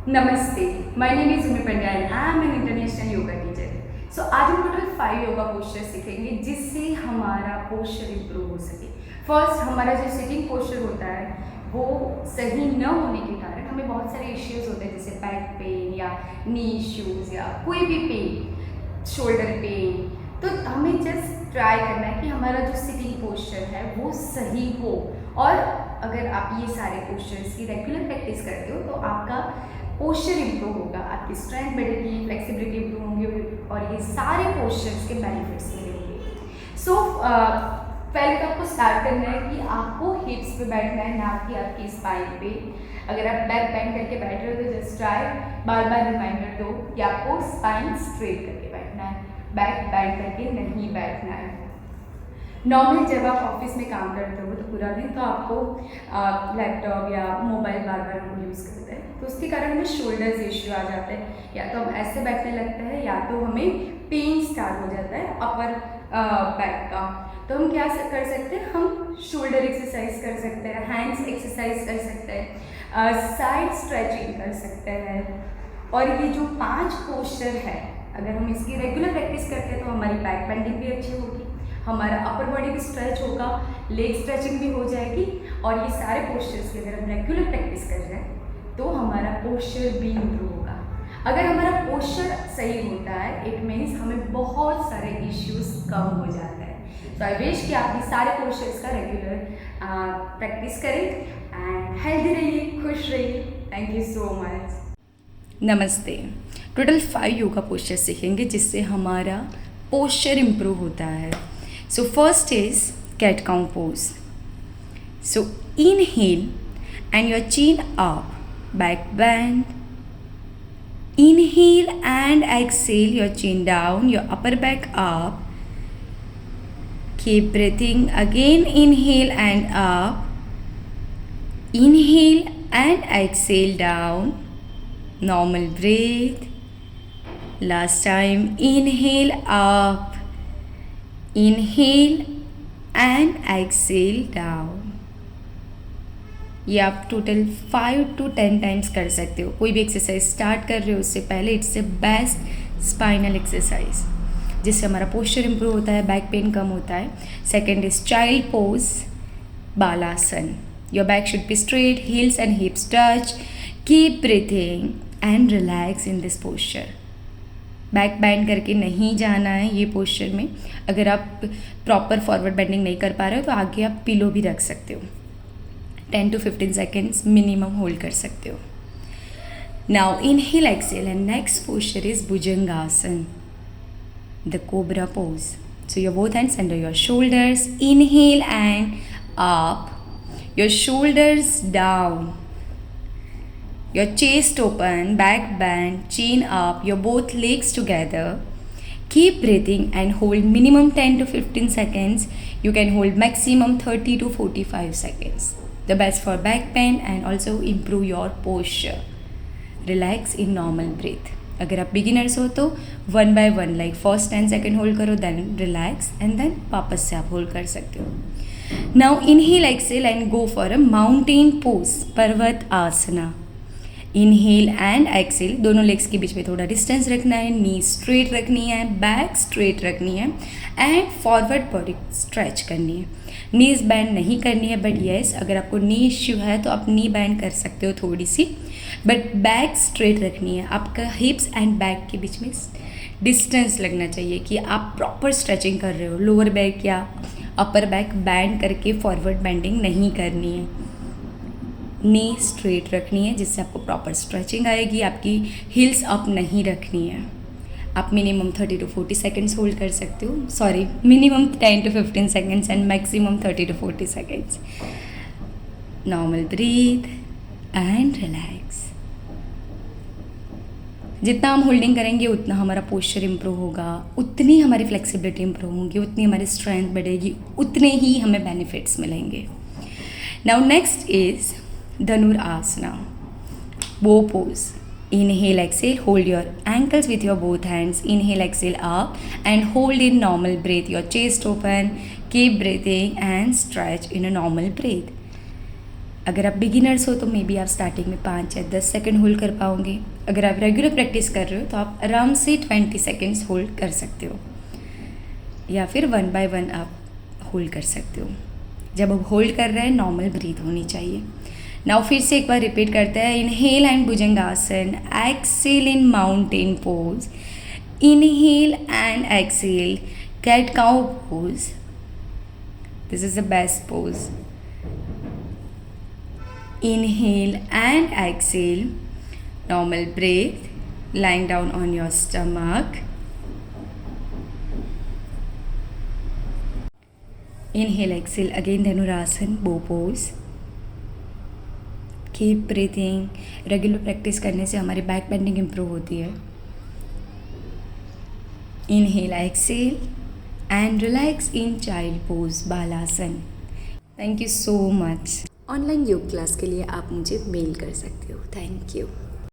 नमस्ते, my name is Umi Pandya and I am an international yoga teacher. So आज हम total 5 yoga posture सीखेंगे जिससे हमारा पोस्चर इम्प्रूव हो सके। फर्स्ट, हमारा जो सिटिंग पोस्चर होता है वो सही न होने के कारण हमें बहुत सारे इश्यूज होते हैं, जैसे बैक पेन या नी इश्यूज या कोई भी पेन, शोल्डर पेन। तो हमें जस्ट ट्राई करना है कि हमारा जो सिटिंग पोस्चर है वो सही हो। और अगर आप ये सारे पोस्चर्स की रेगुलर प्रैक्टिस करते हो तो आपका पोस्चर इम्प्रूव होगा, आपकी स्ट्रेंथ बढ़ेगी, फ्लेक्सिबिलिटी इम्प्रूव होंगी और ये सारे पोस्चर्स के बेनिफिट्स मिलेंगे। सो पहले तो आपको स्टार्ट करना है कि आपको हिप्स पे बैठना है, ना कि आपकी स्पाइन पे। अगर आप बैक बेंड करके बैठ रहे हो तो जस्ट ट्राई, बार बार रिमाइंडर दो कि आपको स्पाइन स्ट्रेट करके बैठना है, बैक बेंड करके नहीं बैठना है। नॉर्मली जब आप ऑफिस में काम करते हो तो पूरा दिन तो आपको लैपटॉप या मोबाइल बार बार हम यूज़ करते हैं, तो उसके कारण हमें शोल्डर्स इश्यू आ जाते हैं, या तो हम ऐसे बैठने लगते हैं या तो हमें पेन स्टार्ट हो जाता है अपर बैक का। तो हम क्या कर सकते हैं, हम शोल्डर एक्सरसाइज कर सकते हैं, हैंड्स एक्सरसाइज कर सकते हैं, साइड स्ट्रेचिंग कर सकते हैं। और ये जो 5 पोस्चर है, अगर हम इसकी रेगुलर प्रैक्टिस करते हैं तो हमारी बैक बेंडिंग भी अच्छी होगी, हमारा अपर बॉडी भी स्ट्रेच होगा, लेग स्ट्रेचिंग भी हो जाएगी। और ये सारे पोस्चर्स की अगर हम रेगुलर प्रैक्टिस कर रहे हैं तो हमारा पोस्चर भी इम्प्रूव होगा। अगर हमारा पोस्चर सही होता है इट मीन्स हमें बहुत सारे इश्यूज कम हो जाते हैं। तो आई विश कि आप ये सारे पोस्चर्स का रेगुलर प्रैक्टिस करें एंड हेल्दी रहिए, खुश रहिए। Thank you so much. नमस्ते। टोटल 5 योगा पोस्चर सीखेंगे जिससे हमारा पोस्चर इम्प्रूव होता है। So first is cat cow pose. So inhale and your chin up, back bend. Inhale and exhale, your chin down, your upper back up. Keep breathing. Again inhale and up. Inhale and exhale down. Normal breath. Last time, inhale up. Inhale and exhale down. ये आप total 5 to 10 times कर सकते हो। कोई भी exercise start कर रहे हो उससे पहले it's a best spinal exercise जिससे हमारा पोस्चर इम्प्रूव होता है, बैक पेन कम होता है। सेकेंड इज चाइल्ड पोज, बालासन। Your back should be straight, heels and hips touch. Keep breathing and relax in this posture. Back bend करके नहीं जाना है ये पोस्चर में। अगर आप प्रॉपर फॉरवर्ड बेंडिंग नहीं कर पा रहे हो तो आगे आप पिलो भी रख सकते हो। 10 to 15 सेकेंड्स मिनिमम होल्ड कर सकते हो। Now inhale exhale and next posture is bhujangasana, the cobra pose. So your both hands under your shoulders. Inhale and up, your shoulders down, your chest open, back bend, chin up, your both legs together. Keep breathing and hold minimum 10 to 15 seconds. You can hold maximum 30 to 45 seconds. The best for back pain and also improve your posture. Relax in normal breath. अगर आप beginners हो तो 1 by 1 like first 10 second hold करो, then relax and then वापस से आप hold कर सकते हो। Now inhale exhale and go for a mountain pose, पर्वत आसना। इनहेल एंड एक्सेल, दोनों लेग्स के बीच में थोड़ा डिस्टेंस रखना है, नी स्ट्रेट रखनी है, बैक स्ट्रेट रखनी है एंड फॉरवर्ड बॉडी स्ट्रेच करनी है। नीज बैंड नहीं करनी है, बट येस अगर आपको नी इश्यू है तो आप नी बैंड कर सकते हो थोड़ी सी, बट बैक स्ट्रेट रखनी है। आपका हिप्स एंड बैक के बीच में डिस्टेंस लगना चाहिए कि आप प्रॉपर स्ट्रेचिंग कर रहे हो। लोअर बैक या अपर बैक बैंड करके फॉरवर्ड बेंडिंग नहीं करनी है। नी स्ट्रेट रखनी है जिससे आपको प्रॉपर स्ट्रेचिंग आएगी। आपकी हील्स अप नहीं रखनी है। आप मिनिमम 30 to 40 सेकेंड्स होल्ड कर सकते हो, sorry minimum 10 to 15 seconds and maximum 30 to 40 seconds. Normal breath and relax. जितना हम होल्डिंग करेंगे उतना हमारा पोस्चर इम्प्रूव होगा, उतनी हमारी फ्लेक्सिबिलिटी इम्प्रूव होगी, उतनी हमारी स्ट्रेंथ बढ़ेगी, उतने ही हमें बेनिफिट्स मिलेंगे। Now next is Dhanurasana, bow pose. Inhale, exhale, hold your ankles with your both hands. Inhale, exhale up and hold in normal breath. Your chest open, keep breathing and stretch in a normal breath. अगर आप beginners हो तो may be आप starting में 5 या 10 second hold कर पाओगे। अगर आप रेगुलर प्रैक्टिस कर रहे हो तो आप आराम से 20 सेकंड्स होल्ड कर सकते हो, या फिर 1 बाय 1 आप होल्ड कर सकते हो। जब आप होल्ड कर रहे हैं नॉर्मल ब्रीथ होनी चाहिए। नाउ फिर से एक बार रिपीट करते हैं। इनहेल एंड भुजंगासन, exhale in mountain pose, inhale and exhale cat cow pose. This is the best pose. Inhale and exhale, normal breath, lying down on your stomach. Inhale, exhale, again Dhanurasana, bow pose. Keep breathing. Regular practice करने से हमारी back bending improve होती है। Inhale, exhale and relax in child pose, बालासन। Thank you so much. Online योग class के लिए आप मुझे मेल कर सकते हो। Thank you.